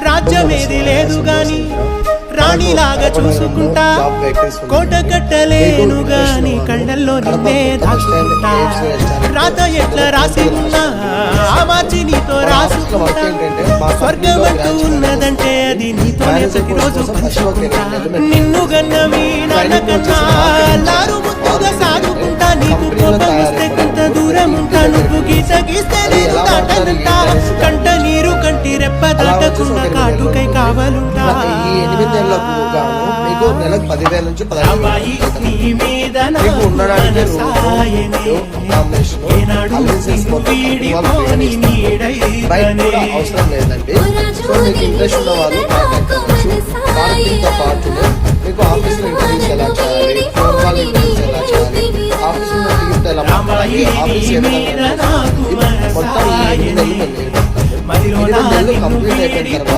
రాజ్యమేది లేదు గాని రాణిలాగా చూసుకుంటా, కోట కట్టలేను గాని కళ్ళల్లో నిన్నే దాచుకుంటా. రాత ఎట్లా రాసి ఉన్నా ఆ మార్చి నీతో రాసుకుంటా. స్వర్గం అంటూ ఉన్నదంటే అది నీతోనే ప్రతిరోజు పంచుకుంటా. నిన్ను గన్న మీ నాన్నకన్నా లారు ముద్దుగా సాగుకుంటా. నీకు కోపం వస్తే కొంత దూరం ఉంటా, నువ్వు గీత గీస్తే నేను దాటనుంటా. కంట నీరు కంటి రెప్ప దాటకుండా కాటుకై కావాలుంటా. మీకు నెలకు 10,000 నుంచి 15,000 మీకు ఉండడానికి బయట కూడా అవసరం లేదండి. సో మీకు ఇంట్రెస్ట్ ఉన్న వాళ్ళు పార్కింగ్తో పాటు మీకు ఆఫీస్లో ఇంటర్వ్యూస్ ఎలా చేయాలి, ఫోన్ కాల్ ఇంటర్వ్యూస్ ఎలా చేయాలి, ఆఫీస్లో టీమ్తో ఎలా మాట్లాడాలి, ఆఫీస్ మొత్తం 8 నెలలు కంప్లీట్ అయిపోయిన తర్వాత